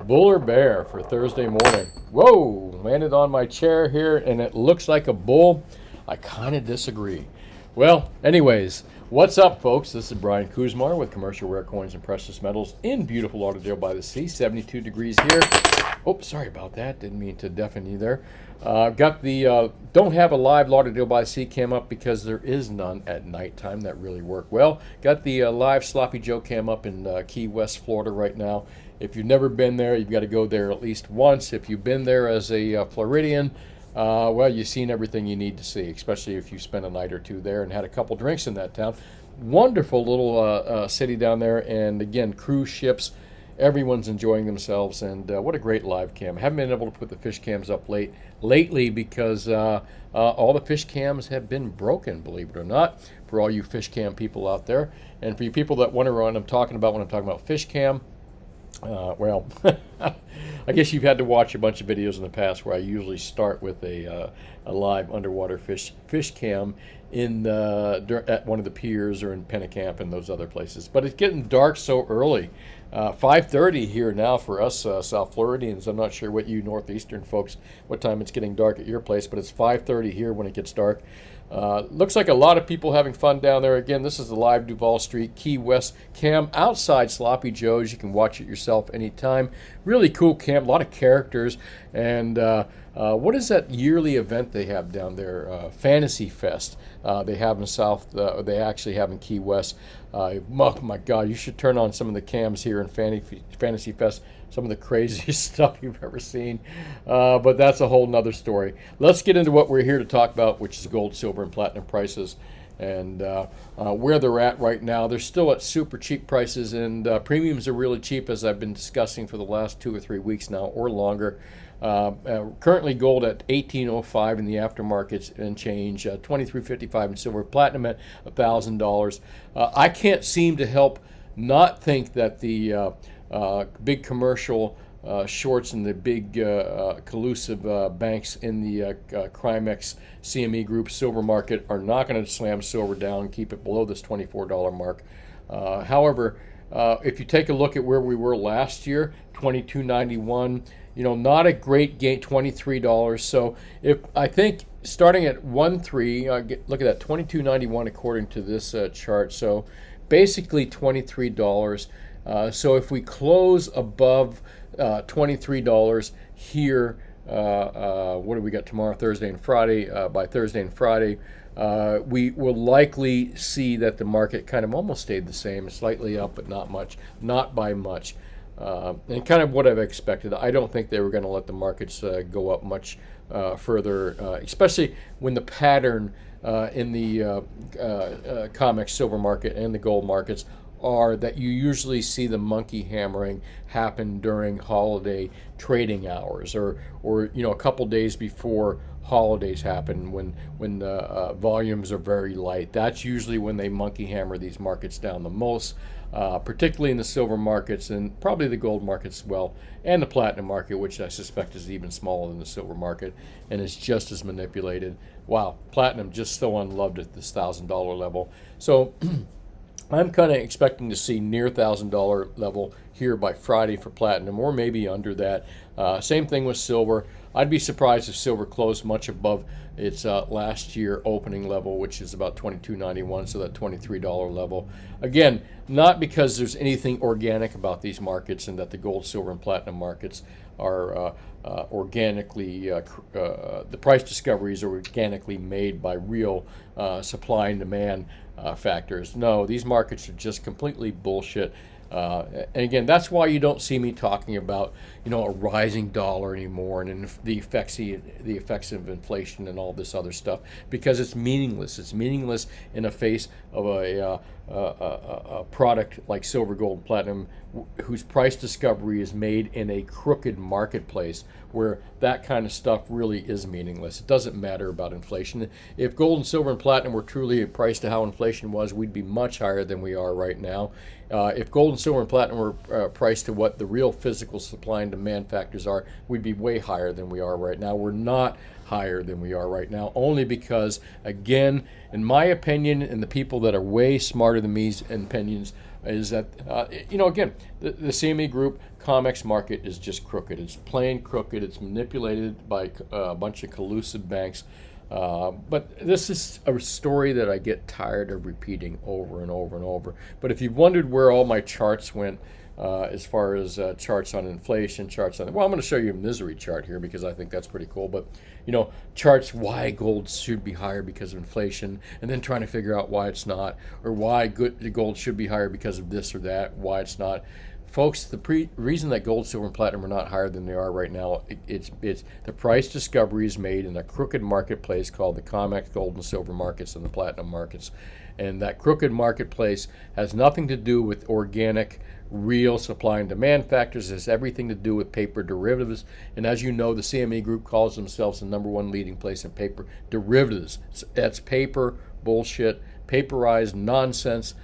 Bull or bear for Thursday morning? Whoa, landed on my chair here and it looks like a bull. I kind of disagree. Well, anyways, what's up, folks? This is Brian Kuzmar with Commercial Rare Coins and Precious Metals in beautiful Lauderdale by the Sea. 72 degrees here. Oh, sorry about that. Didn't mean to deafen you there. Got the don't have a live Lauderdale by the Sea cam up because there is none at nighttime that really work well. Got the live Sloppy Joe cam up in Key West, Florida right now. If you've never been there, you've got to go there at least once. If you've been there as a Floridian, well, you've seen everything you need to see, especially if you spent a night or two there and had a couple drinks in that town. Wonderful little city down there, and again, cruise ships. Everyone's enjoying themselves, and what a great live cam. Haven't been able to put the fish cams up lately because all the fish cams have been broken, believe it or not, for all you fish cam people out there. And for you people that wonder what I'm talking about when I'm talking about fish cam, well, I guess you've had to watch a bunch of videos in the past where I usually start with a live underwater fish cam at one of the piers or in Pennicamp and those other places. But it's getting dark so early. 5:30 here now for us South Floridians. I'm not sure what you northeastern folks, what time it's getting dark at your place, but it's 5:30 here when it gets dark. Looks like a lot of people having fun down there. Again, this is the live Duval Street Key West cam outside Sloppy Joe's. You can watch it yourself anytime. Really cool cam, a lot of characters. And what is that yearly event they have down there? Fantasy Fest. They have in South, they actually have in Key West. Oh my God, you should turn on some of the cams here in Fantasy Fest. Some of the craziest stuff you've ever seen. But that's a whole nother story. Let's get into what we're here to talk about, which is gold, silver, and platinum prices. And where they're at right now. They're still at super cheap prices, and premiums are really cheap, as I've been discussing for the last 2 or 3 weeks now or longer. Currently gold at $18.05 in the aftermarkets and change, $23.55 in silver, platinum at $1,000. I can't seem to help not think that the big commercial shorts and the big collusive banks in the Crimex CME Group silver market are not going to slam silver down and keep it below this $24 mark. However, if you take a look at where we were last year, $22.91, not a great gain, $23. So if I think starting at 1.3, look at that, $22.91 according to this chart. So basically $23. So if we close above $23 here, what do we got tomorrow, Thursday and Friday? By Thursday and Friday, we will likely see that the market kind of almost stayed the same, slightly up, but not much, not by much. And kind of what I've expected. I don't think they were going to let the markets go up much further, especially when the pattern in the COMEX silver market and the gold markets are that you usually see the monkey hammering happen during holiday trading hours or a couple days before holidays happen when volumes are very light. That's usually when they monkey hammer these markets down the most, particularly in the silver markets and probably the gold markets as well, and the platinum market, which I suspect is even smaller than the silver market and is just as manipulated. Wow, platinum just so unloved at this $1,000 level. So I'm kind of expecting to see near $1,000 level here by Friday for platinum, or maybe under that. Same thing with silver. I'd be surprised if silver closed much above its last year opening level, which is about $22.91, so that $23 level. Again, not because there's anything organic about these markets and that the gold, silver, and platinum markets are organically, the price discoveries are organically made by real supply and demand factors. No, these markets are just completely bullshit. And again, that's why you don't see me talking about, a rising dollar anymore and the effects of inflation and all this other stuff, because it's meaningless. It's meaningless in the face of a product like silver, gold, and platinum, whose price discovery is made in a crooked marketplace where that kind of stuff really is meaningless. It doesn't matter about inflation. If gold and silver and platinum were truly priced to how inflation was, we'd be much higher than we are right now. If gold and silver and platinum were priced to what the real physical supply and demand factors are, we'd be way higher than we are right now. We're not higher than we are right now, only because, again, in my opinion, and the people that are way smarter than me's opinions, is that, again, the CME Group COMEX market is just crooked. It's plain crooked. It's manipulated by a bunch of collusive banks. But this is a story that I get tired of repeating over and over and over. But if you've wondered where all my charts went, as far as charts on inflation, charts on, well, I'm going to show you a misery chart here because I think that's pretty cool. But, charts why gold should be higher because of inflation, and then trying to figure out why it's not, or why the gold should be higher because of this or that, why it's not. Folks, the reason that gold, silver, and platinum are not higher than they are right now, it's the price discovery is made in a crooked marketplace called the COMEX gold and silver markets and the platinum markets. And that crooked marketplace has nothing to do with organic, real supply and demand factors. It has everything to do with paper derivatives. And as you know, the CME Group calls themselves the #1 leading place in paper derivatives. That's paper bullshit, paperized nonsense.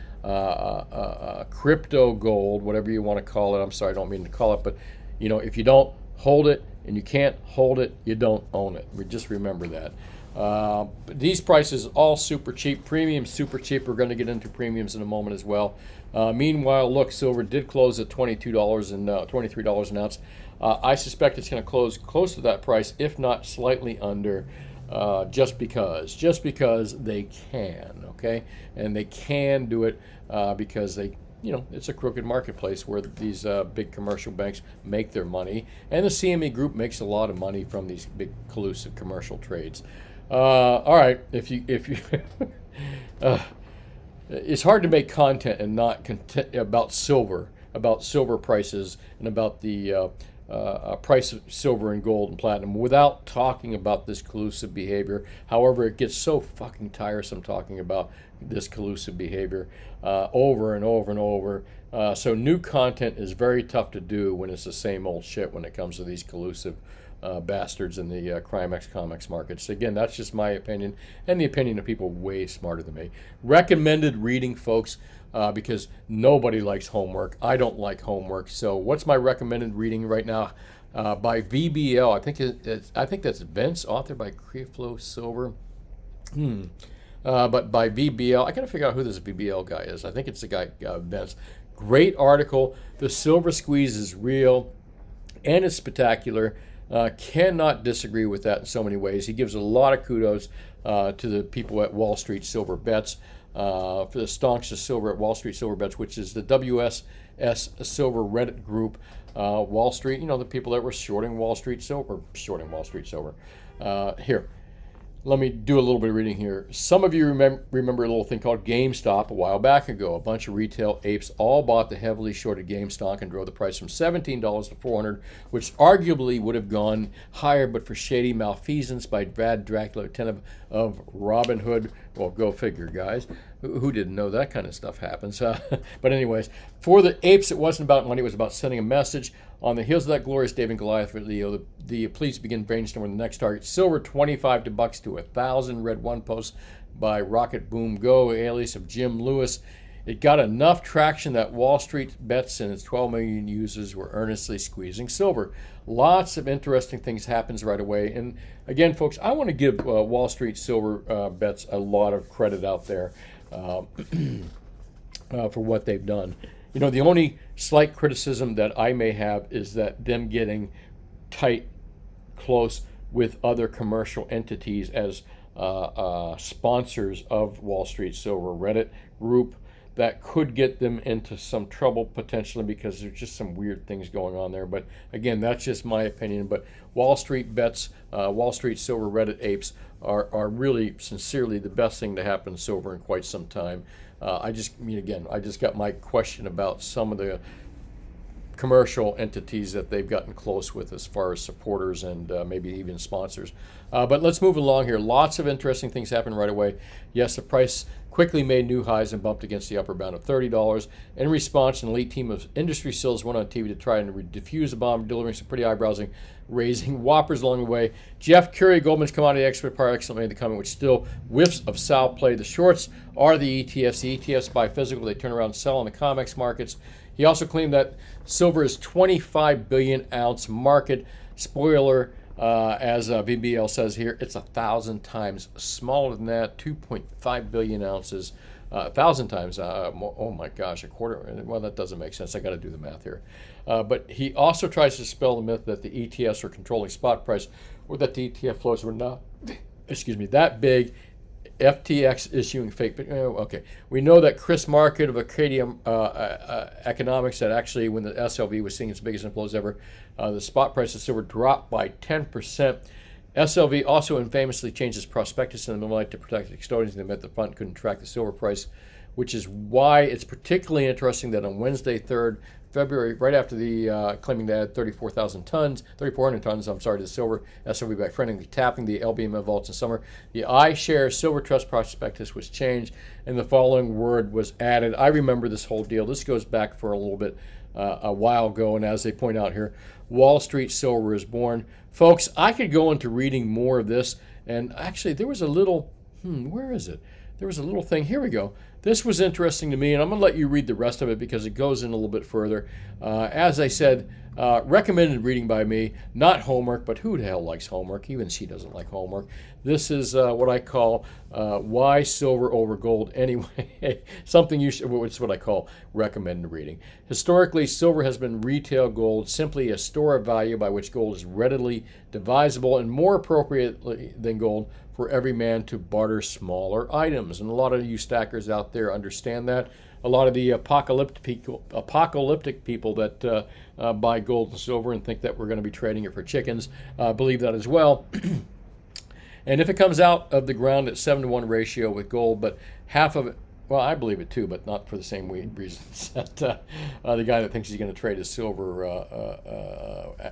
Crypto gold, whatever you want to call it. I'm sorry, I don't mean to call it, but if you don't hold it and you can't hold it, you don't own it. Just remember that. But these prices all super cheap. Premiums super cheap. We're going to get into premiums in a moment as well. Meanwhile, look, silver did close at $22 and $23 an ounce. I suspect it's going to close close to that price, if not slightly under. Just because they can, okay? And they can do it because it's a crooked marketplace where these big commercial banks make their money, and the CME Group makes a lot of money from these big collusive commercial trades. All right, if you it's hard to make content and not about silver prices and about the price of silver and gold and platinum without talking about this collusive behavior. However, it gets so fucking tiresome talking about this collusive behavior over and over and over. So new content is very tough to do when it's the same old shit when it comes to these collusive bastards in the CRIMEX COMEX markets. Again, that's just my opinion and the opinion of people way smarter than me. Recommended reading, folks. Because nobody likes homework. I don't like homework. So what's my recommended reading right now? By VBL. I think that's Vince, authored by Creflo Silver. But by VBL, I gotta figure out who this VBL guy is. I think it's the guy Vince. Great article. The silver squeeze is real, and it's spectacular. Cannot disagree with that in so many ways. He gives a lot of kudos to the people at Wall Street Silver Bets. For the stonks of silver at Wall Street Silver Bets, which is the WSS Silver Reddit group. Wall Street, the people that were shorting Wall Street Silver. Here, let me do a little bit of reading here. Some of you remember a little thing called GameStop a while back ago. A bunch of retail apes all bought the heavily shorted GameStop and drove the price from $17 to $400, which arguably would have gone higher but for shady malfeasance by Brad Dracula, lieutenant of Robin Hood. Well, go figure, guys. Who didn't know that kind of stuff happens? But anyways, for the apes, it wasn't about money. It was about sending a message. On the heels of that glorious David and Goliath video, the police begin brainstorming the next target. Silver $25 to $1,000. Read one post by Rocket Boom Go, alias of Jim Lewis. It got enough traction that Wall Street Bets and its 12 million users were earnestly squeezing silver. Lots of interesting things happens right away. And again, folks, I want to give Wall Street Silver Bets a lot of credit out there for what they've done. The only slight criticism that I may have is that them getting tight, close with other commercial entities as sponsors of Wall Street Silver Reddit group, that could get them into some trouble potentially because there's just some weird things going on there. But again, that's just my opinion. But Wall Street Bets, Wall Street Silver Reddit apes are really sincerely the best thing to happen to silver in quite some time. I just got my question about some of the commercial entities that they've gotten close with as far as supporters and maybe even sponsors. But let's move along here. Lots of interesting things happen right away. Yes, the price quickly made new highs and bumped against the upper bound of $30. In response, an elite team of industry seals went on TV to try and defuse the bomb, delivering some pretty eye-browsing, raising whoppers along the way. Jeff Currie, Goldman's commodity expert, par excellence, made the comment, which still whiffs of Sal play. The shorts are the ETFs. The ETFs buy physical. They turn around and sell in the COMEX markets. He also claimed that silver is 25 billion ounce market. Spoiler, As VBL says here, it's 1,000 times smaller than that, 2.5 billion ounces, 1,000 times, oh my gosh, a quarter. Well, that doesn't make sense. I got to do the math here. But he also tries to dispel the myth that the ETFs are controlling spot price, or that the ETF flows were not, excuse me, that big. FTX issuing fake. Okay, we know that Chris Market of Acadium Economics that actually, when the SLV was seeing its biggest inflows ever, the spot price of silver dropped by 10%. SLV also infamously changed its prospectus in the middle of the night to protect the custodians in the event the fund couldn't track the silver price, which is why it's particularly interesting that on Wednesday, 3rd February, right after the claiming they had 3,400 tons, I'm sorry, to silver, SLV back friendly, tapping the LBMA vaults in summer. The iShares Silver Trust prospectus was changed, and the following word was added. I remember this whole deal. This goes back for a little bit, a while ago, and as they point out here, Wall Street Silver is born. Folks, I could go into reading more of this, and actually there was a little, where is it? There was a little thing. Here we go. This was interesting to me, and I'm going to let you read the rest of it because it goes in a little bit further. As I said, recommended reading by me, not homework, but who the hell likes homework? Even she doesn't like homework. This is what I call why silver over gold anyway. Something you should, it's what I call recommended reading. Historically, silver has been retail gold, simply a store of value by which gold is readily divisible and more appropriately than gold for every man to barter smaller items. And a lot of you stackers out there understand that. A lot of the apocalyptic people that buy gold and silver and think that we're going to be trading it for chickens believe that as well. And if it comes out of the ground at 7-to-1 ratio with gold, but half of it, well, I believe it too, but not for the same reasons that the guy that thinks he's going to trade his silver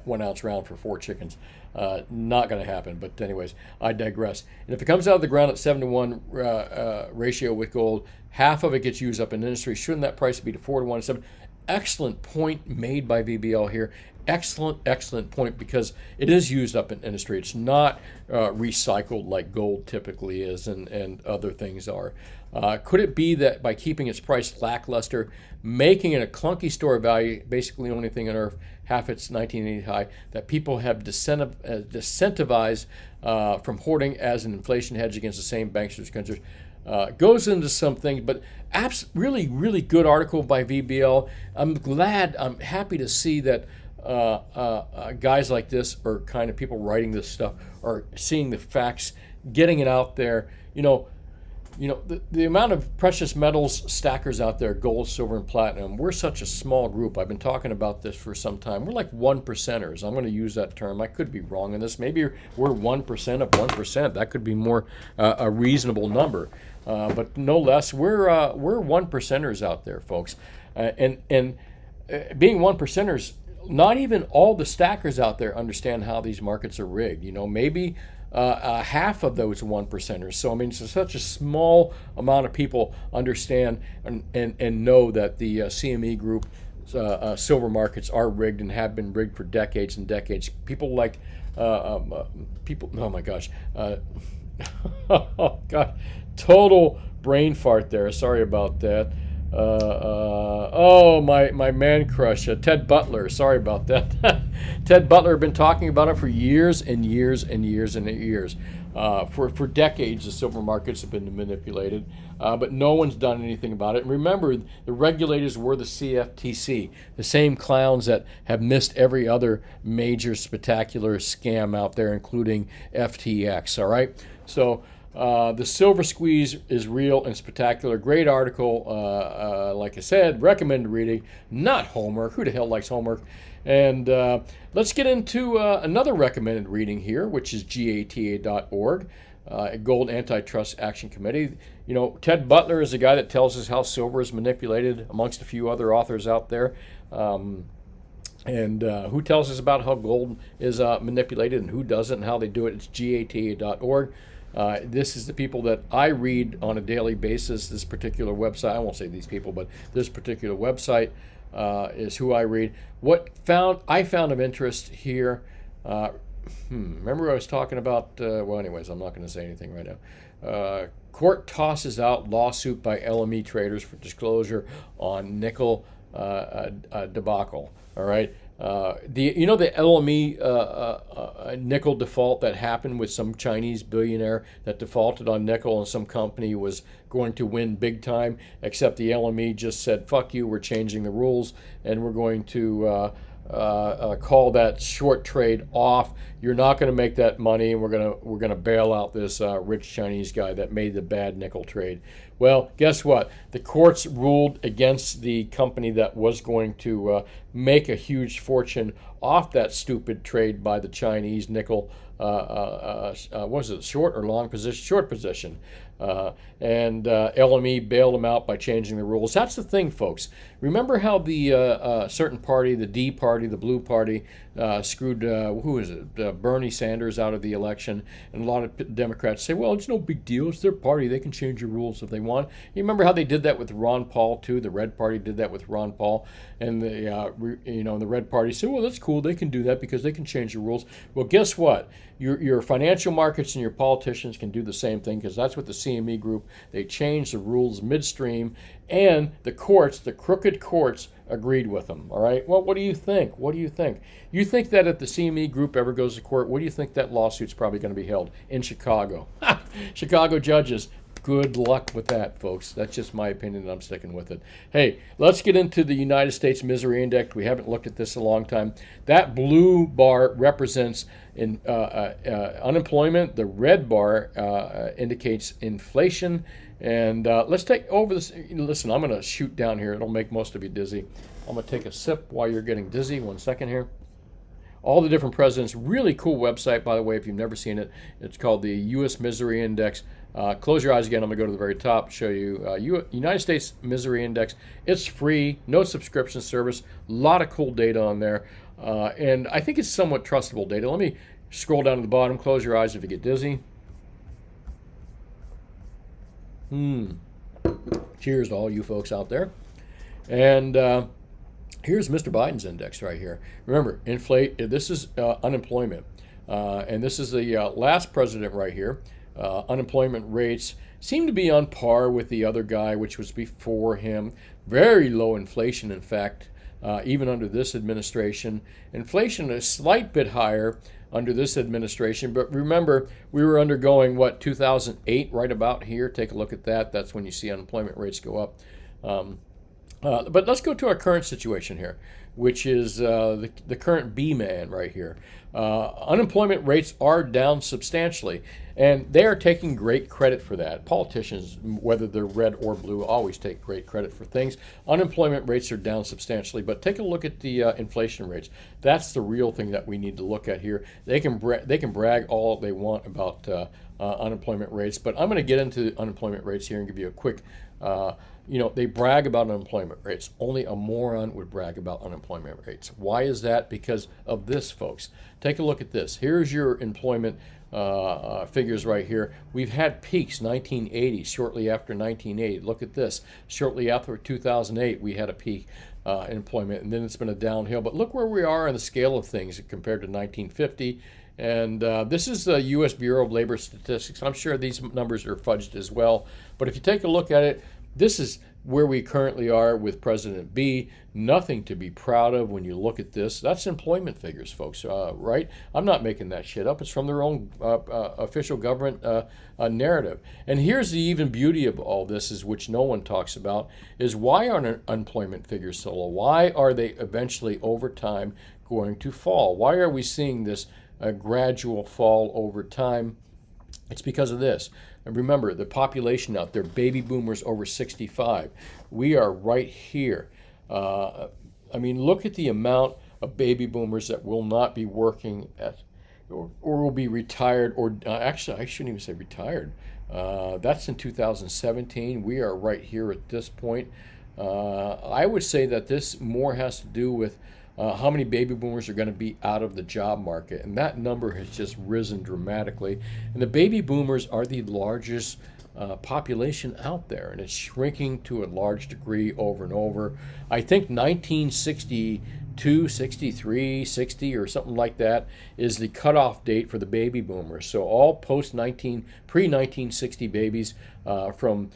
1 ounce round for 4 chickens. Not going to happen. But anyways, I digress. And if it comes out of the ground at 7-to-1 ratio with gold, half of it gets used up in industry. Shouldn't that price be to 4-to-1 7? Excellent point made by VBL here. Excellent point, because it is used up in industry. It's not recycled like gold typically is and other things are. Could it be that by keeping its price lackluster, making it a clunky store of value, basically the only thing on earth, half its 1980 high, that people have disincentivized from hoarding as an inflation hedge against the same banksters' countries? Goes into some things, but really good article by VBL. I'm happy to see that guys like this, or kind of people writing this stuff, are seeing the facts, getting it out there. The amount of precious metals stackers out there, gold, silver, and platinum, we're such a small group. I've been talking about this for some time. We're like 1%ers. I'm going to use that term. I could be wrong in this. Maybe we're 1% of 1%. That could be more a reasonable number. But no less, we're 1%ers out there, folks. And being 1%ers, not even all the stackers out there understand how these markets are rigged. Maybe half of those 1%ers. So, I mean, it's such a small amount of people understand and know that the CME group silver markets are rigged and have been rigged for decades and decades. People like, people, oh my gosh, oh God, total brain fart there. Sorry about that. My man crush, Ted Butler. Sorry about that. Ted Butler, been talking about it for years and years and years and years. For decades, the silver markets have been manipulated, but no one's done anything about it. And remember, the regulators were the CFTC, the same clowns that have missed every other major spectacular scam out there, including FTX. All right, so. The silver squeeze is real and spectacular. Great article. Like I said, recommended reading, not homework. Who the hell likes homework? And let's get into another recommended reading here, which is gata.org, Gold Antitrust Action Committee. Ted Butler is the guy that tells us how silver is manipulated, amongst a few other authors out there. And who tells us about how gold is manipulated and who doesn't and how they do it. It's gata.org. This is the people that I read on a daily basis. This particular website, I won't say these people, but this particular website is who I read. What I found of interest here, remember I was talking about, anyways, I'm not going to say anything right now. Court tosses out lawsuit by LME traders for disclosure on nickel debacle. All right. the LME nickel default that happened with some Chinese billionaire that defaulted on nickel, and some company was going to win big time, except the LME just said, fuck you, we're changing the rules, and we're going to call that short trade off. You're not going to make that money, and we're gonna bail out this rich Chinese guy that made the bad nickel trade. Well, guess what? The courts ruled against the company that was going to make a huge fortune off that stupid trade by the Chinese nickel. Was it short or long position? Short position. And LME bailed them out by changing the rules. That's the thing, folks. Remember how the certain party, the D party, the blue party, screwed, who is it, Bernie Sanders out of the election, and a lot of Democrats say, well, it's no big deal. It's their party. They can change the rules if they want. You remember how they did that with Ron Paul, too? The Red Party did that with Ron Paul. And the Red Party said, well, that's cool. They can do that because they can change the rules. Well, guess what? Your financial markets and your politicians can do the same thing, because that's what the CME Group, they changed the rules midstream, and the courts, the crooked courts, agreed with them. All right. Well, what do you think? What do you think? You think that if the CME Group ever goes to court, what do you think that lawsuit's probably going to be held? In Chicago. Chicago judges. Good luck with that, folks. That's just my opinion, and I'm sticking with it. Hey, let's get into the United States Misery Index. We haven't looked at this in a long time. That blue bar represents unemployment. The red bar indicates inflation. And let's take over this. Listen, I'm going to shoot down here. It'll make most of you dizzy. I'm going to take a sip while you're getting dizzy. 1 second here. All the different presidents. Really cool website, by the way, if you've never seen it. It's called the U.S. Misery Index. Close your eyes again. I'm going to go to the very top, show you United States Misery Index. It's free, no subscription service. A lot of cool data on there. And I think it's somewhat trustable data. Let me scroll down to the bottom. Close your eyes if you get dizzy. Cheers to all you folks out there. And here's Mr. Biden's index right here. Remember, this is unemployment. And this is the last president right here. Unemployment rates seem to be on par with the other guy, which was before him. Very low inflation, in fact, even under this administration. Inflation is a slight bit higher under this administration, but remember, we were undergoing, 2008, right about here. Take a look at that. That's when you see unemployment rates go up. But let's go to our current situation here, which is the current B-man right here. Unemployment rates are down substantially, and they are taking great credit for that. Politicians, whether they're red or blue, always take great credit for things. Unemployment rates are down substantially, but take a look at the inflation rates. That's the real thing that we need to look at here. They can brag all they want about unemployment rates, but I'm going to get into unemployment rates here and give you a quick they brag about unemployment rates. Only a moron would brag about unemployment rates. Why is that? Because of this, folks. Take a look at this. Here's your employment figures right here. We've had peaks, 1980, shortly after 1980. Look at this. Shortly after 2008, we had a peak in employment, and then it's been a downhill. But look where we are on the scale of things compared to 1950. And this is the U.S. Bureau of Labor Statistics. I'm sure these numbers are fudged as well. But if you take a look at it, this is where we currently are with President B. Nothing to be proud of when you look at this. That's employment figures, folks, right? I'm not making that shit up. It's from their own official government narrative. And here's the even beauty of all this, is which no one talks about, is why are unemployment figures so low? Why are they eventually over time going to fall? Why are we seeing this gradual fall over time? It's because of this. And remember, the population out there, baby boomers over 65. We are right here. Look at the amount of baby boomers that will not be working or will be retired, or actually, I shouldn't even say retired. That's in 2017. We are right here at this point. I would say that this more has to do with how many baby boomers are going to be out of the job market. And that number has just risen dramatically. And the baby boomers are the largest population out there, and it's shrinking to a large degree over and over. I think 1962, 63, 60 or something like that is the cutoff date for the baby boomers. So all pre-1960 babies from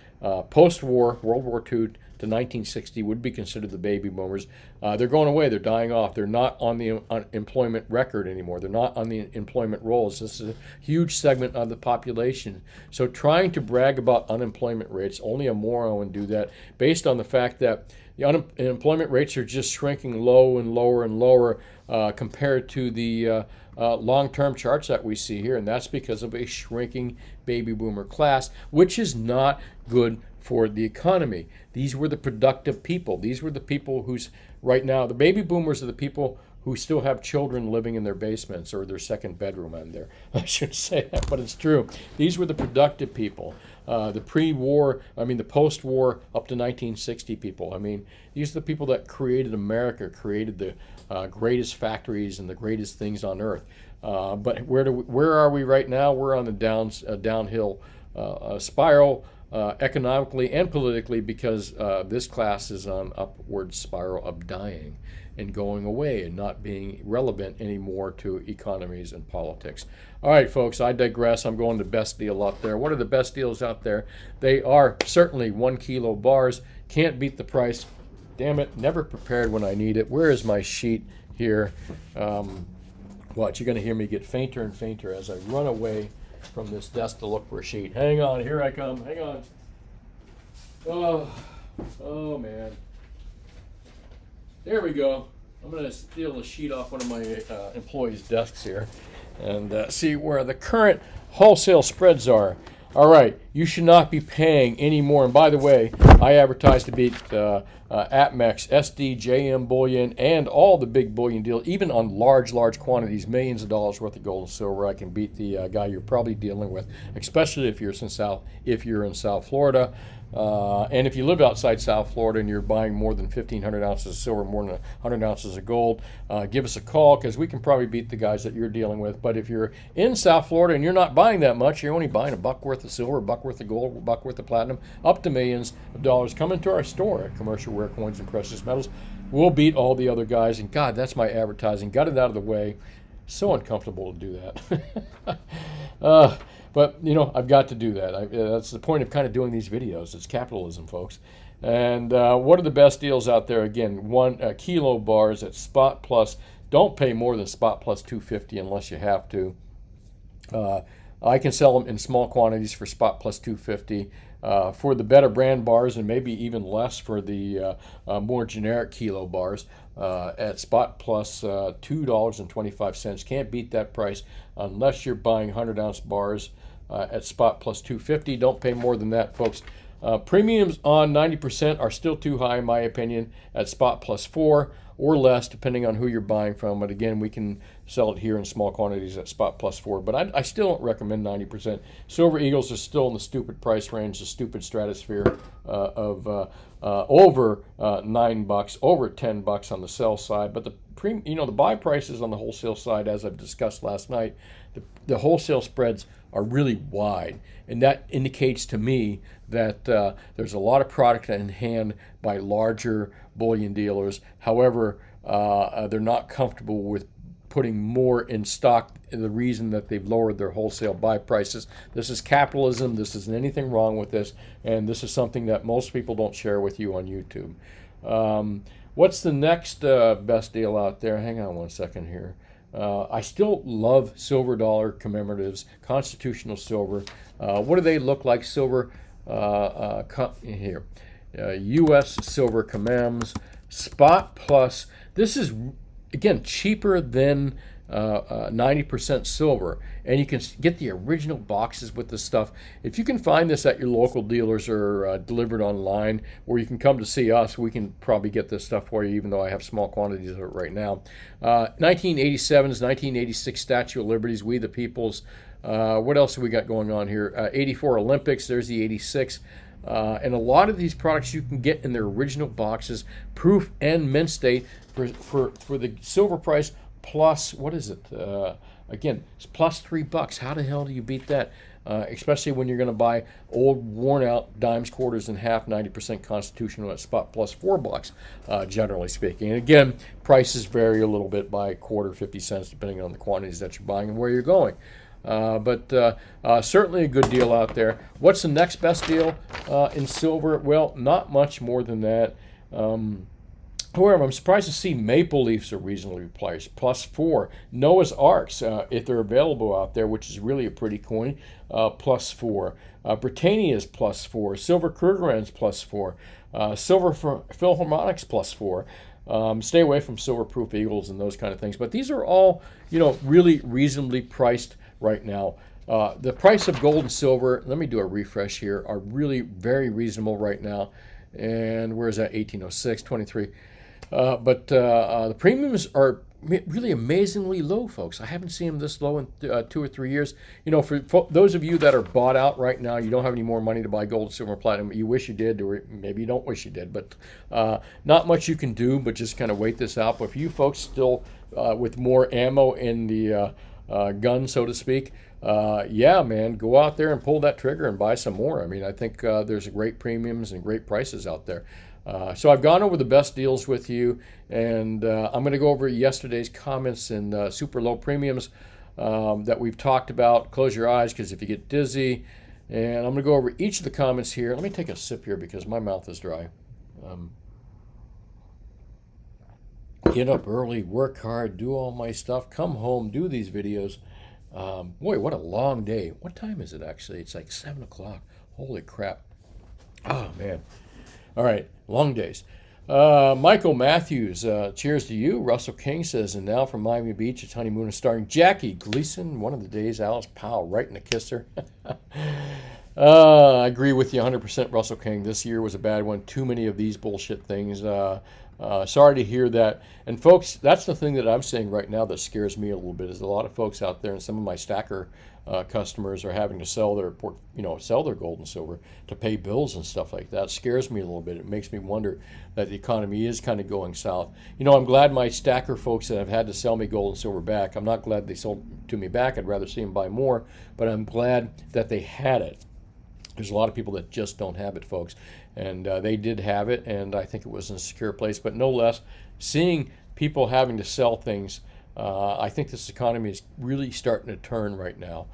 post-war, World War II to 1960 would be considered the baby boomers. They're going away. They're dying off. They're not on the unemployment record anymore. They're not on the employment rolls. This is a huge segment of the population. So trying to brag about unemployment rates, only a moron would do that, based on the fact that the unemployment rates are just shrinking low and lower and lower compared to the long-term charts that we see here, and that's because of a shrinking baby boomer class, which is not good for the economy. These were the productive people. These were the people who's right now, the baby boomers are the people who still have children living in their basements or their second bedroom on there. I shouldn't say that, but it's true. These were the productive people. The pre-war, the post-war up to 1960 people. These are the people that created America, created the greatest factories and the greatest things on earth. But where are we right now? We're on the downhill spiral economically and politically, because this class is on upward spiral of dying and going away and not being relevant anymore to economies and politics. All right, folks, I digress. I'm going to best deal out there. What are the best deals out there? They are certainly 1 kilo bars. Can't beat the price. Damn it, never prepared when I need it. Where is my sheet here? Watch, you're going to hear me get fainter and fainter as I run away from this desk to look for a sheet. Hang on, here I come. Hang on. Oh man. There we go. I'm going to steal a sheet off one of my employees' desks here and see where the current wholesale spreads are. All right, you should not be paying any more. And by the way, I advertise to beat APMEX, SD, JM Bullion, and all the big bullion deals, even on large quantities, millions of dollars worth of gold and silver. I can beat the guy you're probably dealing with, especially if you're in South Florida. And if you live outside South Florida and you're buying more than 1,500 ounces of silver, more than 100 ounces of gold, give us a call, because we can probably beat the guys that you're dealing with. But if you're in South Florida and you're not buying that much, you're only buying $1 worth of silver, $1 worth of gold, $1 worth of platinum, up to millions of dollars, come into our store at Commercial Rare Coins and Precious Metals. We'll beat all the other guys. And God, that's my advertising. Got it out of the way. So uncomfortable to do that. But, I've got to do that. That's the point of kind of doing these videos. It's capitalism, folks. And what are the best deals out there? Again, 1 kilo bars at Spot Plus. Don't pay more than Spot Plus $2.50 unless you have to. I can sell them in small quantities for Spot Plus $2.50. For the better brand bars, and maybe even less for the more generic kilo bars, at Spot Plus $2.25. Can't beat that price unless you're buying 100-ounce bars at Spot Plus $2.50. Don't pay more than that, folks. Premiums on 90% are still too high, in my opinion, at Spot Plus 4 or less, depending on who you're buying from. But again, we can sell it here in small quantities at Spot Plus 4. But I still don't recommend 90%. Silver Eagles are still in the stupid price range, the stupid stratosphere of over $9, over $10 on the sell side. But the buy prices on the wholesale side, as I've discussed last night, the wholesale spreads are really wide, and that indicates to me that there's a lot of product in hand by larger bullion dealers. However, they're not comfortable with putting more in stock, the reason that they've lowered their wholesale buy prices. This is capitalism. This isn't anything wrong with this, and this is something that most people don't share with you on YouTube. What's the next best deal out there? Hang on one second here. I still love silver dollar commemoratives, constitutional silver. What do they look like? Silver here. U.S. silver commems, Spot Plus. This is, again, cheaper than 90% silver, and you can get the original boxes with this stuff. If you can find this at your local dealers or delivered online, or you can come to see us, we can probably get this stuff for you, even though I have small quantities of it right now. 1987's 1986 Statue of Liberties, We the Peoples. What else have we got going on here? 84 Olympics, there's the 86. And a lot of these products you can get in their original boxes, proof and mint state, for the silver price plus, what is it? Again, it's plus $3. How the hell do you beat that? Especially when you're going to buy old, worn-out dimes, quarters, and half, 90% constitutional at Spot Plus $4, generally speaking. And again, prices vary a little bit by quarter, 50 cents, depending on the quantities that you're buying and where you're going. But certainly a good deal out there. What's the next best deal in silver? Well, not much more than that. However, I'm surprised to see Maple Leafs are reasonably priced, +4. Noah's Arks, if they're available out there, which is really a pretty coin, +4. Britannia's +4. Silver Krugerrands +4. Silver Philharmonics +4. Stay away from silver-proof eagles and those kind of things. But these are all, really reasonably priced right now. The price of gold and silver, let me do a refresh here, are really very reasonable right now. And where is that? 1806, 23. But the premiums are really amazingly low, folks. I haven't seen them this low in 2 or 3 years. For those of you that are bought out right now, you don't have any more money to buy gold, silver, and platinum. You wish you did, or maybe you don't wish you did. But not much you can do, but just kind of wait this out. But for you folks still with more ammo in the gun, so to speak, yeah, man, go out there and pull that trigger and buy some more. I mean, I think there's great premiums and great prices out there. So I've gone over the best deals with you, and I'm going to go over yesterday's comments and super low premiums that we've talked about. Close your eyes, because if you get dizzy, and I'm going to go over each of the comments here. Let me take a sip here because my mouth is dry. Get up early, work hard, do all my stuff, come home, do these videos. Boy, what a long day. What time is it actually? It's like 7 o'clock. Holy crap. Oh, man. All right, long days. Michael Matthews, cheers to you. Russell King says, and now from Miami Beach, it's honeymoon is starting. Jackie Gleason, one of the days. Alice Powell, writing a kisser. I agree with you 100%, Russell King. This year was a bad one. Too many of these bullshit things. Sorry to hear that. And folks, that's the thing that I'm saying right now that scares me a little bit. Is a lot of folks out there, and some of my stacker customers are having to sell their gold and silver to pay bills and stuff like that. It scares me a little bit. It makes me wonder that the economy is kind of going south. I'm glad my stacker folks that have had to sell me gold and silver back. I'm not glad they sold to me back. I'd rather see them buy more, but I'm glad that they had it. There's a lot of people that just don't have it, folks, and they did have it, and I think it was in a secure place. But no less, seeing people having to sell things, I think this economy is really starting to turn right now.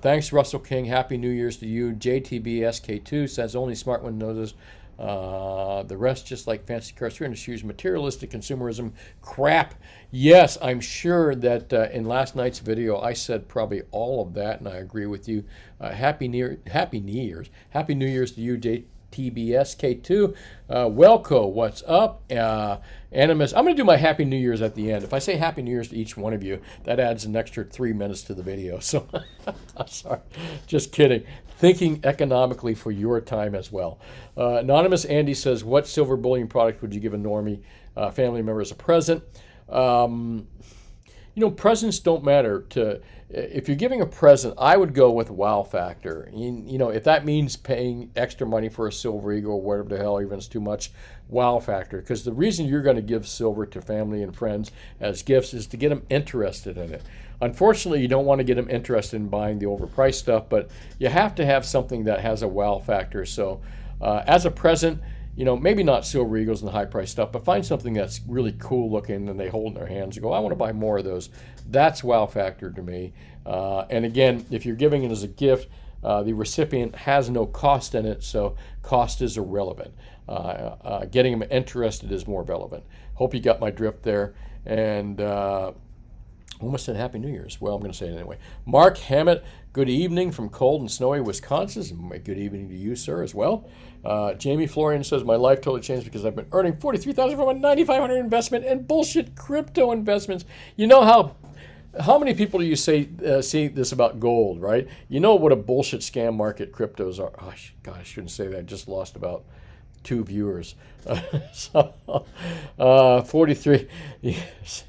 Thanks, Russell King. Happy New Year's to you. JTBSK2 says only smart one knows this. The rest just like fancy cars, 300 shoes, materialistic consumerism, crap. Yes, I'm sure that in last night's video I said probably all of that, and I agree with you. Happy New Year's to you, JTBSK2. Welco, what's up? Animus, I'm going to do my Happy New Year's at the end. If I say Happy New Year's to each one of you, that adds an extra 3 minutes to the video. So, I'm sorry, just kidding. Thinking economically for your time as well. Anonymous Andy says, what silver bullion product would you give a normie family member as a present? Presents don't matter. If you're giving a present, I would go with wow factor. If that means paying extra money for a silver eagle or whatever the hell, even if it's too much, wow factor. Because the reason you're going to give silver to family and friends as gifts is to get them interested in it. Unfortunately, you don't want to get them interested in buying the overpriced stuff, but you have to have something that has a wow factor. So as a present, maybe not silver eagles and the high price stuff, but find something that's really cool looking and they hold in their hands and go, I want to buy more of those. That's wow factor to me. And again, if you're giving it as a gift, the recipient has no cost in it, so cost is irrelevant. Getting them interested is more relevant. Hope you got my drift there. And almost said Happy New Year's. Well, I'm going to say it anyway. Mark Hammett, good evening from cold and snowy Wisconsin. Good evening to you, sir, as well. Jamie Florian says, my life totally changed because I've been earning $43,000 from a $9,500 investment and bullshit crypto investments. You know how many people do you say see this about gold, right? You know what a bullshit scam market cryptos are. Oh, God, I shouldn't say that. I just lost about 2 viewers. 43. Yes.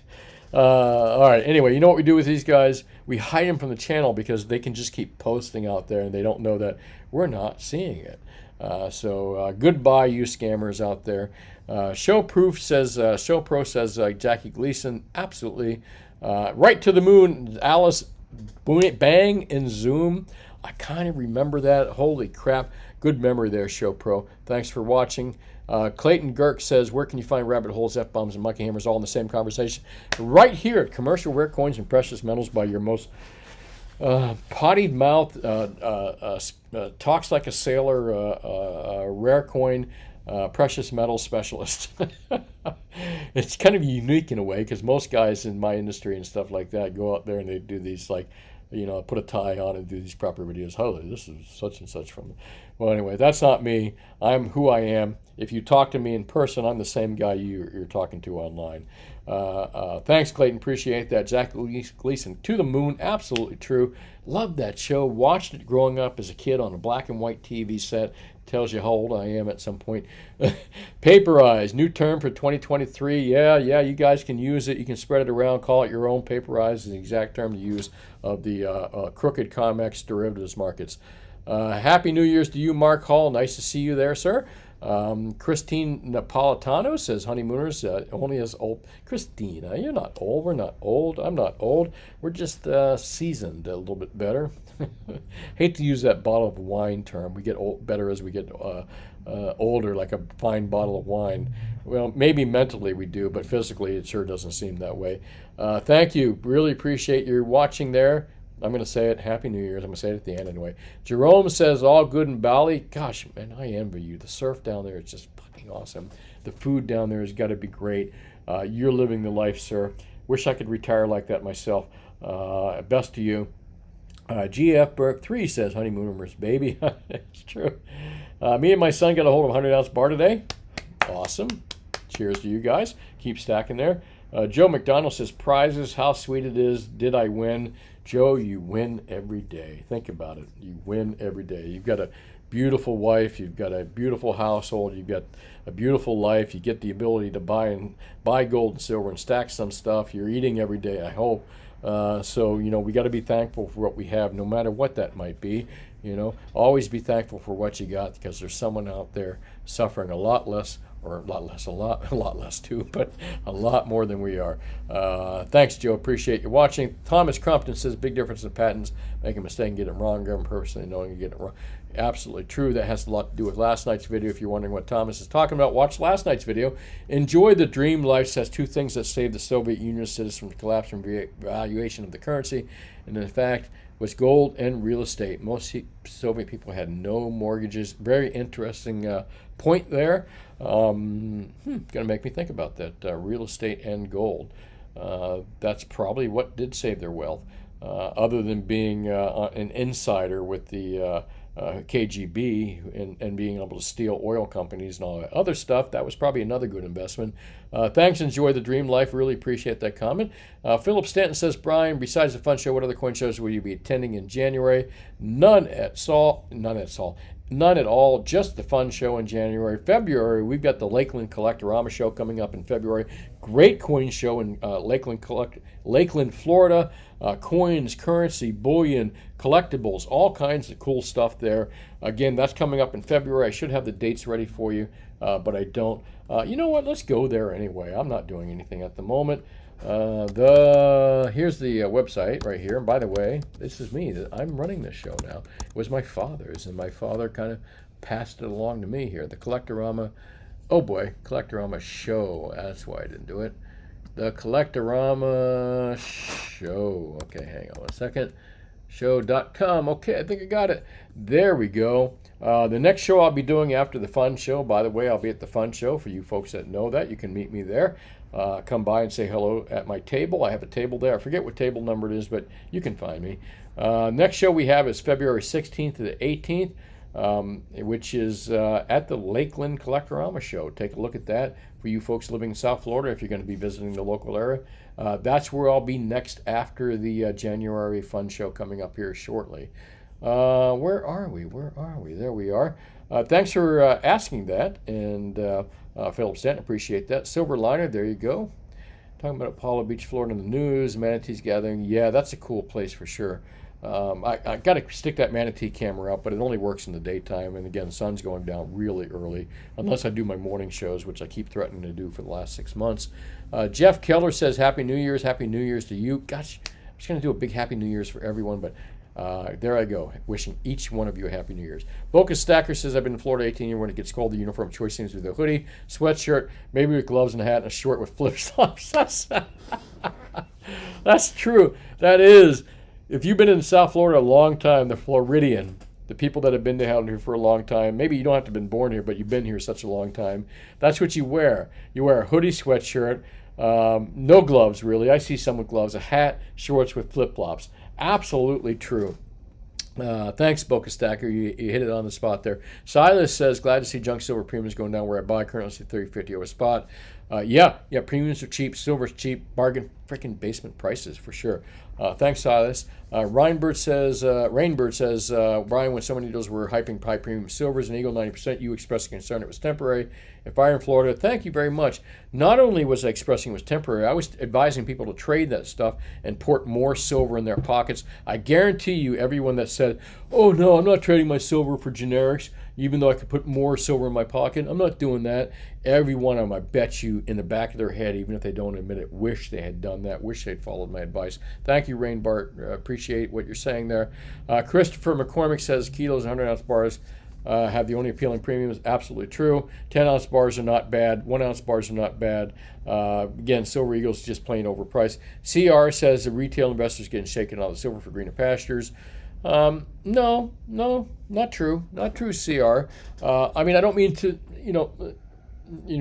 All right. Anyway, you know what we do with these guys? We hide them from the channel because they can just keep posting out there and they don't know that we're not seeing it. So goodbye, you scammers out there. Showproof says, Showpro says, Jackie Gleason, absolutely. Right to the moon, Alice Bang and Zoom. I kind of remember that. Holy crap. Good memory there, Showpro. Thanks for watching. Clayton Girk says, where can you find rabbit holes, F-bombs, and monkey hammers all in the same conversation? Right here at Commercial Rare Coins and Precious Metals by your most Potted mouth, talks like a sailor, rare coin, precious metal specialist. It's kind of unique in a way because most guys in my industry and stuff like that go out there and they do these like, put a tie on and do these proper videos. Oh, this is such and such from. Well, anyway, that's not me. I'm who I am. If you talk to me in person, I'm the same guy you're talking to online. Thanks, Clayton. Appreciate that. Jack Gleason, To the Moon. Absolutely true. Love that show. Watched it growing up as a kid on a black and white TV set. Tells you how old I am at some point. Paperize, new term for 2023. Yeah, you guys can use it. You can spread it around. Call it your own. Paperize is the exact term to use of the crooked COMEX derivatives markets. Happy New Year's to you, Mark Hall. Nice to see you there, sir. Christine Napolitano says, honeymooners only as old. Christina, you're not old. We're not old. I'm not old. We're just seasoned a little bit better. Hate to use that bottle of wine term. We get better as we get older, like a fine bottle of wine. Well, maybe mentally we do, but physically it sure doesn't seem that way. Thank you. Really appreciate your watching there. I'm going to say it. Happy New Year's. I'm going to say it at the end anyway. Jerome says, all good in Bali. Gosh, man, I envy you. The surf down there is just fucking awesome. The food down there has got to be great. You're living the life, sir. Wish I could retire like that myself. Best to you. GF Burke 3 says, honeymooners, baby. It's true. Me and my son got a hold of a 100-ounce bar today. Awesome. Cheers to you guys. Keep stacking there. Joe McDonald says, prizes, how sweet it is. Did I win? Joe, you win every day. Think about it. You win every day. You've got a beautiful wife. You've got a beautiful household. You've got a beautiful life. You get the ability to buy gold and silver and stack some stuff. You're eating every day, I hope. So, we got to be thankful for what we have, no matter what that might be. Always be thankful for what you got, because there's someone out there suffering a lot less, or a lot less too, but a lot more than we are. Thanks, Joe. Appreciate you watching. Thomas Crumpton says, big difference in patents. Make a mistake and get it wrong. Government personally knowing you get it wrong. Absolutely true. That has a lot to do with last night's video. If you're wondering what Thomas is talking about, watch last night's video. Enjoy the Dream Life says 2 things that saved the Soviet Union citizens from the collapse and valuation of the currency. And in fact, was gold and real estate. Most Soviet people had no mortgages. Very interesting point there. Going to make me think about that. Real estate and gold. That's probably what did save their wealth. Other than being an insider with the KGB and being able to steal oil companies and all that other stuff, that was probably another good investment. Thanks, enjoy the dream life. Really appreciate that comment. Philip Stanton says, Brian, besides the fun show, what other coin shows will you be attending in January? None at all. Just the fun show in January. February, we've got the Lakeland Collectorama show coming up in February. Great coin show in Lakeland, Florida. Coins, currency, bullion, collectibles, all kinds of cool stuff there. Again, that's coming up in February. I should have the dates ready for you, but I don't. You know what? Let's go there anyway. I'm not doing anything at the moment. Here's the website right here. And by the way, this is me. I'm running this show now. It was my father's, and my father kind of passed it along to me here. The Collectorama, oh boy, Collectorama show. That's why I didn't do it. The Collectorama show. Okay, hang on one second. Show.com. Okay, I think I got it. There we go. The next show I'll be doing after the fun show, by the way, I'll be at the fun show. For you folks that know that, you can meet me there. Come by and say hello at my table. I have a table there. I forget what table number it is, but you can find me. Next show we have is February 16th to the 18th, which is at the Lakeland Collectorama show. Take a look at that for you folks living in South Florida if you're going to be visiting the local area. That's where I'll be next after the January fun show coming up here shortly. Where are we? There we are. Thanks for asking that, and Philip Stanton, appreciate that. Silver Liner, there you go. Talking about Apollo Beach, Florida in the news, manatees gathering. Yeah, that's a cool place for sure. I got to stick that manatee camera up, but it only works in the daytime. And again, the sun's going down really early, unless I do my morning shows, which I keep threatening to do for the last 6 months. Jeff Keller says, Happy New Year's. Happy New Year's to you. Gosh, I was going to do a big Happy New Year's for everyone, but there I go, wishing each one of you a Happy New Year's. Boca Stacker says, I've been in Florida 18 years when it gets cold. The uniform choice seems with a hoodie, sweatshirt, maybe with gloves and a hat, and a short with flip-flops. That's true. That is. If you've been in South Florida a long time, the Floridian, the people that have been down here for a long time, maybe you don't have to have been born here, but you've been here such a long time, that's what you wear. You wear a hoodie sweatshirt, no gloves really. I see some with gloves, a hat, shorts with flip-flops. Absolutely true. Thanks, Boca Stacker. You hit it on the spot there. Silas says, glad to see junk silver premiums going down where I buy. Currently see 30.50 over spot. Yeah, premiums are cheap. Silver's cheap. Bargain freaking basement prices for sure. Thanks, Silas. Rainbird says, Brian, when so many deals were hyping high premium silvers and Eagle 90%, you expressed concern it was temporary. If I were in Florida, thank you very much. Not only was I expressing it was temporary, I was advising people to trade that stuff and port more silver in their pockets. I guarantee you, everyone that said, oh no, I'm not trading my silver for generics, even though I could put more silver in my pocket, I'm not doing that. Every one of them, I bet you, in the back of their head, even if they don't admit it, wish they had done that, wish they'd followed my advice. Thank you, Rain Bart. Appreciate what you're saying there. Christopher McCormick says kilos and 100-ounce bars have the only appealing premiums. Absolutely true. 10-ounce bars are not bad. 1-ounce bars are not bad. Again, Silver Eagle's just plain overpriced. CR says the retail investors getting shaken out of the silver for greener pastures. No, not true. Not true, CR. I mean, I don't mean to,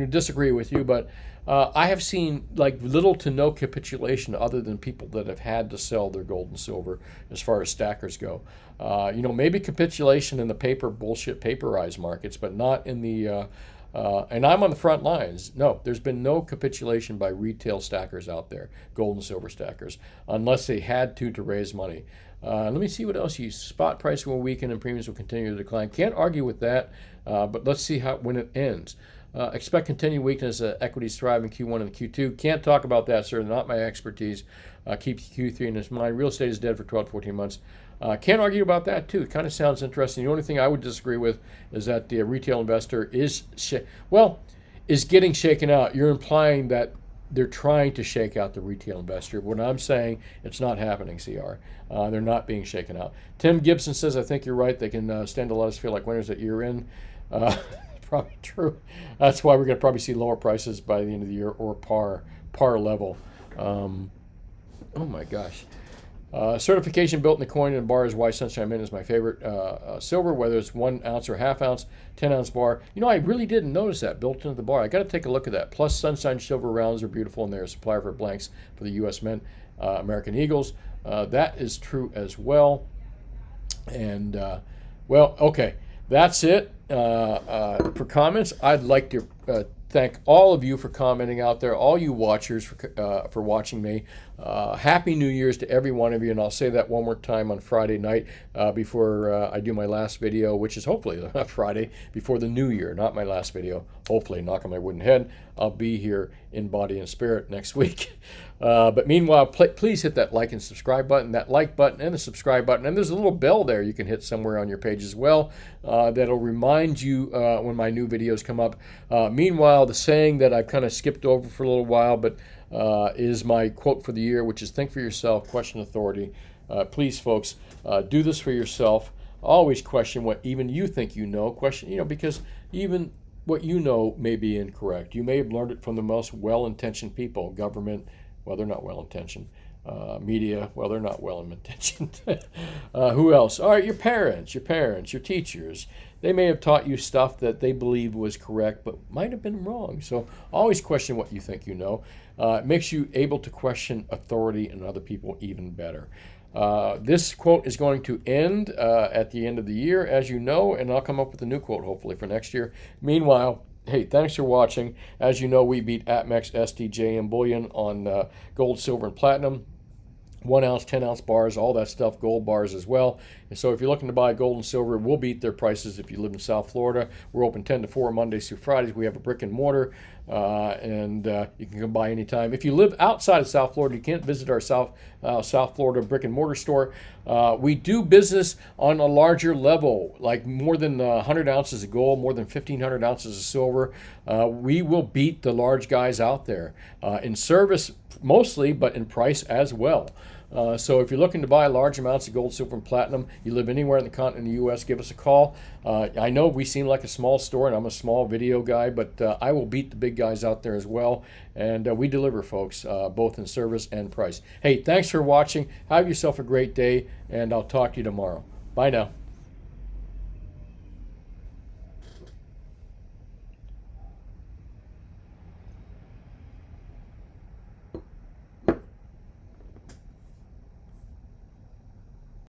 disagree with you, but I have seen like little to no capitulation other than people that have had to sell their gold and silver as far as stackers go. Maybe capitulation in the paperized markets, but not in the, and I'm on the front lines. No, there's been no capitulation by retail stackers out there, gold and silver stackers, unless they had to raise money. Let me see what else you spot price will weaken and premiums will continue to decline. Can't argue with that, but let's see when it ends. Expect continued weakness. Equities thrive in Q1 and Q2. Can't talk about that, sir. Not my expertise. Keep Q3 in his mind. Real estate is dead for 12 to 14 months. Can't argue about that, too. It kind of sounds interesting. The only thing I would disagree with is that the retail investor is getting shaken out. You're implying that they're trying to shake out the retail investor. When I'm saying it's not happening, CR. They're not being shaken out. Tim Gibson says, I think you're right. They can stand to let us feel like winners at year end. Probably true. That's why we're going to probably see lower prices by the end of the year or par level. Oh my gosh. Certification built in the coin and bar is why Sunshine Mint is my favorite silver, whether it's 1 ounce or half ounce, 10-ounce bar. I really didn't notice that built into the bar. I got to take a look at that. Plus, Sunshine silver rounds are beautiful, and they're a supplier for blanks for the U.S. Mint, American Eagles. That is true as well. And, okay. That's it for comments. I'd like to thank all of you for commenting out there, all you watchers for watching me. Happy New Year's to every one of you, and I'll say that one more time on Friday night before I do my last video, which is hopefully Friday before the New Year, not my last video. Hopefully, knock on my wooden head, I'll be here in body and spirit next week. But meanwhile, please hit that like and subscribe button, that like button and the subscribe button. And there's a little bell there you can hit somewhere on your page as well that'll remind you when my new videos come up. Meanwhile, the saying that I've kind of skipped over for a little while, but is my quote for the year, which is think for yourself, question authority. Please, folks, do this for yourself. Always question what even you think you know. Question, because even what you know may be incorrect. You may have learned it from the most well-intentioned people, government. Well, they're not well-intentioned. Media, well, they're not well-intentioned. Who else? All right, your parents, your teachers. They may have taught you stuff that they believed was correct, but might have been wrong. So always question what you think you know. It makes you able to question authority and other people even better. This quote is going to end at the end of the year, as you know, and I'll come up with a new quote, hopefully, for next year. Meanwhile, hey, thanks for watching. As you know, we beat APMEX, SDJ, and Bullion on gold, silver, and platinum. 1 ounce, 10-ounce bars, all that stuff, gold bars as well. And so if you're looking to buy gold and silver, we'll beat their prices if you live in South Florida. We're open 10 to 4 Mondays through Fridays. We have a brick and mortar, and you can come by anytime. If you live outside of South Florida, you can't visit our South Florida brick and mortar store. We do business on a larger level, like more than 100 ounces of gold, more than 1,500 ounces of silver. We will beat the large guys out there in service mostly, but in price as well. So if you're looking to buy large amounts of gold, silver, and platinum, you live anywhere in the continent of the U.S., give us a call. I know we seem like a small store, and I'm a small video guy, but I will beat the big guys out there as well. And we deliver, folks, both in service and price. Hey, thanks for watching. Have yourself a great day, and I'll talk to you tomorrow. Bye now.